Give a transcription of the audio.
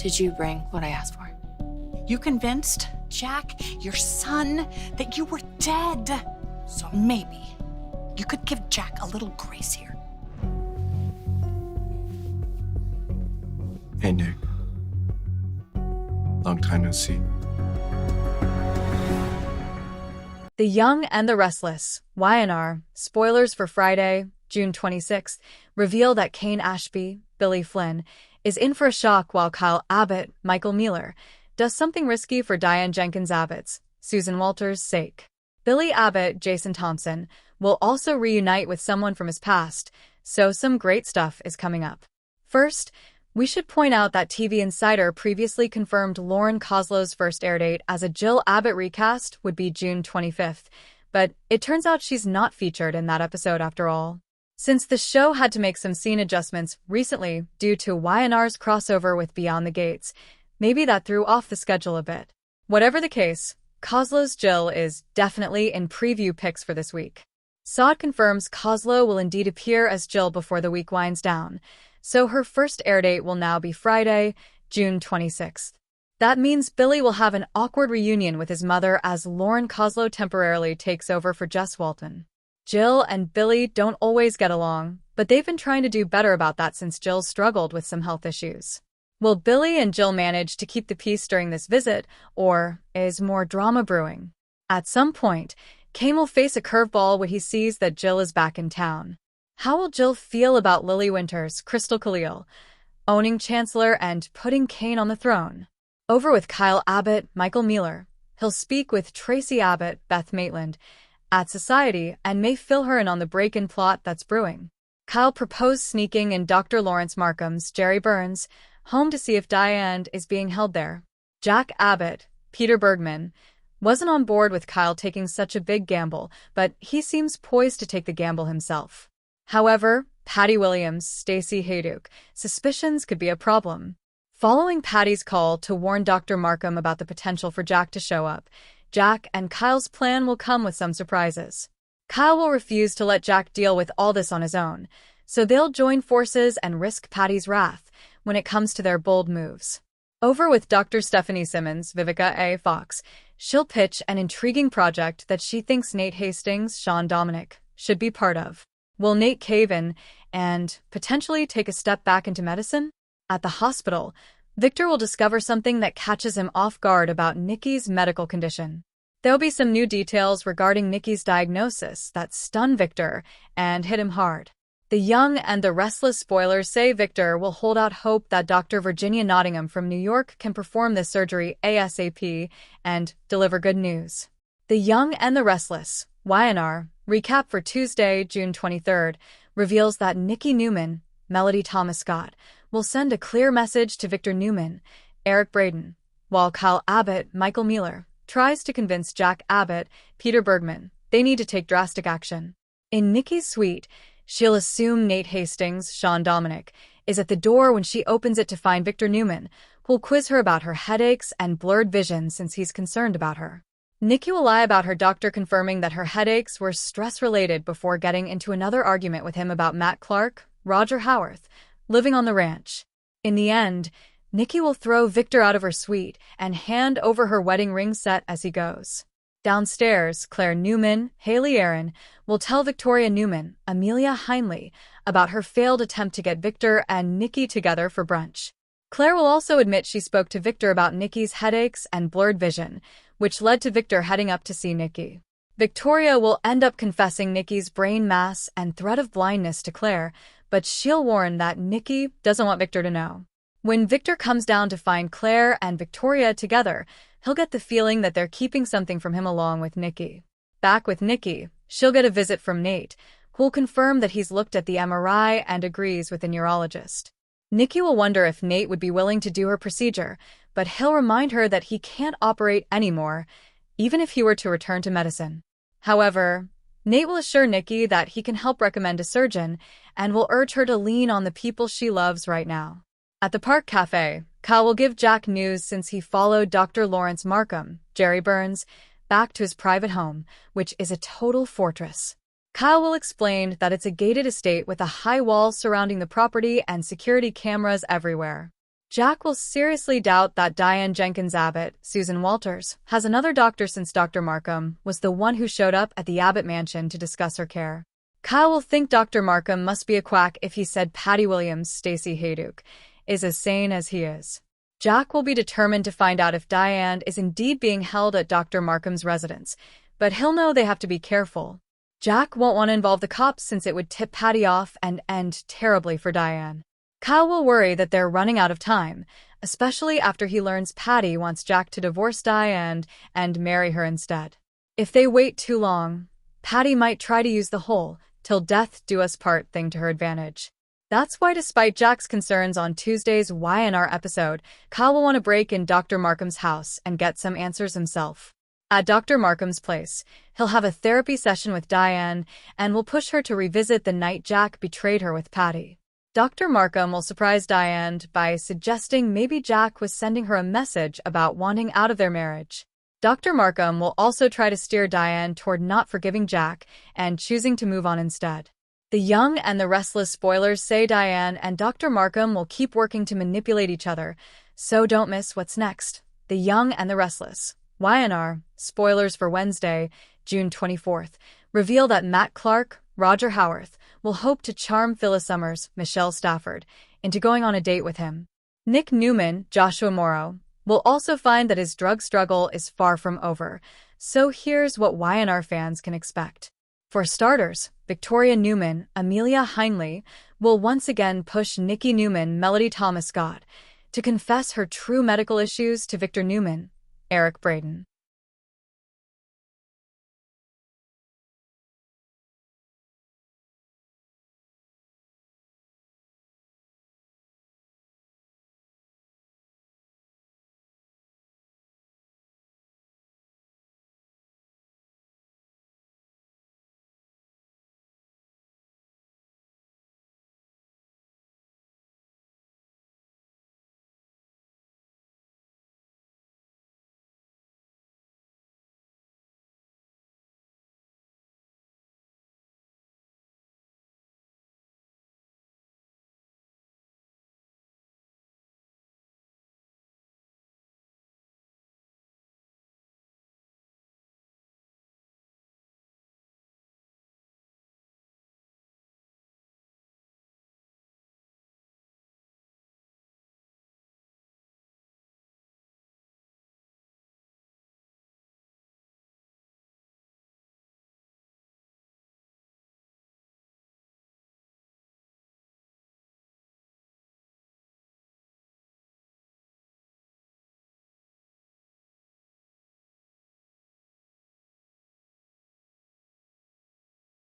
Did you bring what I asked for? You convinced Jack, your son, that you were dead. So maybe you could give Jack a little grace here. Hey, Nick. Long time no see. The Young and the Restless, YNR, spoilers for Friday, June 26th, reveal that Kane Ashby, Billy Flynn, is in for a shock while Kyle Abbott, Michael Mealer, does something risky for Diane Jenkins Abbott's, Susan Walters' sake. Billy Abbott, Jason Thompson, will also reunite with someone from his past, so some great stuff is coming up. First, we should point out that TV Insider previously confirmed Lauren Koslow's first air date as a Jill Abbott recast would be June 25th, but it turns out she's not featured in that episode after all. Since the show had to make some scene adjustments recently due to YNR's crossover with Beyond the Gates, maybe that threw off the schedule a bit. Whatever the case, Koslow's Jill is definitely in preview picks for this week. SOD confirms Koslow will indeed appear as Jill before the week winds down, so her first air date will now be Friday, June 26th. That means Billy will have an awkward reunion with his mother as Lauren Koslow temporarily takes over for Jess Walton. Jill and Billy don't always get along, but they've been trying to do better about that since Jill struggled with some health issues. Will Billy and Jill manage to keep the peace during this visit, or is more drama brewing? At some point, Kane will face a curveball when he sees that Jill is back in town. How will Jill feel about Lily Winters, Crystal Khalil, owning Chancellor and putting Kane on the throne? Over with Kyle Abbott, Michael Mealer. He'll speak with Tracy Abbott, Beth Maitland, at Society and may fill her in on the break-in plot that's brewing. Kyle proposed sneaking in Dr. Lawrence Markham's Jerry Burns' home to see if Diane is being held there. Jack Abbott, Peter Bergman, wasn't on board with Kyle taking such a big gamble, but he seems poised to take the gamble himself. However, Patty Williams, Stacey Hayduke, suspicions could be a problem. Following Patty's call to warn Dr. Markham about the potential for Jack to show up, Jack and Kyle's plan will come with some surprises. Kyle will refuse to let Jack deal with all this on his own, so they'll join forces and risk Patty's wrath when it comes to their bold moves. Over with Dr. Stephanie Simmons, Vivica A. Fox. She'll pitch an intriguing project that she thinks Nate Hastings, Sean Dominic, should be part of. Will Nate cave in and potentially take a step back into medicine? At the hospital, Victor will discover something that catches him off guard about Nikki's medical condition. There'll be some new details regarding Nikki's diagnosis that stun Victor and hit him hard. The Young and the Restless spoilers say Victor will hold out hope that Dr. Virginia Nottingham from New York can perform this surgery ASAP and deliver good news. The Young and the Restless, YNR, recap for Tuesday, June 23rd, reveals that Nikki Newman, Melody Thomas Scott, will send a clear message to Victor Newman, Eric Braden, while Kyle Abbott, Michael Mealer, tries to convince Jack Abbott, Peter Bergman, they need to take drastic action. In Nikki's suite, she'll assume Nate Hastings, Sean Dominic, is at the door when she opens it to find Victor Newman, who'll quiz her about her headaches and blurred vision since he's concerned about her. Nikki will lie about her doctor confirming that her headaches were stress-related before getting into another argument with him about Matt Clark, Roger Howarth, living on the ranch. In the end, Nikki will throw Victor out of her suite and hand over her wedding ring set as he goes. Downstairs, Claire Newman, Haley Aaron, will tell Victoria Newman, Amelia Heinley, about her failed attempt to get Victor and Nikki together for brunch. Claire will also admit she spoke to Victor about Nikki's headaches and blurred vision, which led to Victor heading up to see Nikki. Victoria will end up confessing Nikki's brain mass and threat of blindness to Claire, but she'll warn that Nikki doesn't want Victor to know. When Victor comes down to find Claire and Victoria together, he'll get the feeling that they're keeping something from him along with Nikki. Back with Nikki, she'll get a visit from Nate, who'll confirm that he's looked at the MRI and agrees with the neurologist. Nikki will wonder if Nate would be willing to do her procedure, but he'll remind her that he can't operate anymore, even if he were to return to medicine. However, Nate will assure Nikki that he can help recommend a surgeon and will urge her to lean on the people she loves right now. At the Park Cafe, Kyle will give Jack news since he followed Dr. Lawrence Markham, Jerry Burns, back to his private home, which is a total fortress. Kyle will explain that it's a gated estate with a high wall surrounding the property and security cameras everywhere. Jack will seriously doubt that Diane Jenkins Abbott, Susan Walters, has another doctor since Dr. Markham was the one who showed up at the Abbott mansion to discuss her care. Kyle will think Dr. Markham must be a quack if he said Patty Williams, Stacey Hayduke, is as sane as he is. Jack will be determined to find out if Diane is indeed being held at Dr. Markham's residence, but he'll know they have to be careful. Jack won't want to involve the cops since it would tip Patty off and end terribly for Diane. Kyle will worry that they're running out of time, especially after he learns Patty wants Jack to divorce Diane and marry her instead. If they wait too long, Patty might try to use the whole "till death do us part" thing to her advantage. That's why, despite Jack's concerns on Tuesday's Y&R episode, Kyle will want to break in Dr. Markham's house and get some answers himself. At Dr. Markham's place, he'll have a therapy session with Diane and will push her to revisit the night Jack betrayed her with Patty. Dr. Markham will surprise Diane by suggesting maybe Jack was sending her a message about wanting out of their marriage. Dr. Markham will also try to steer Diane toward not forgiving Jack and choosing to move on instead. The Young and the Restless spoilers say Diane and Dr. Markham will keep working to manipulate each other, so don't miss what's next. The Young and the Restless. Y&R, spoilers for Wednesday, June 24th, reveal that Matt Clark, Roger Howarth, will hope to charm Phyllis Summers, Michelle Stafford, into going on a date with him. Nick Newman, Joshua Morrow, will also find that his drug struggle is far from over, so here's what Y&R fans can expect. For starters, Victoria Newman, Amelia Heinley, will once again push Nikki Newman, Melody Thomas Scott, to confess her true medical issues to Victor Newman, Eric Braeden.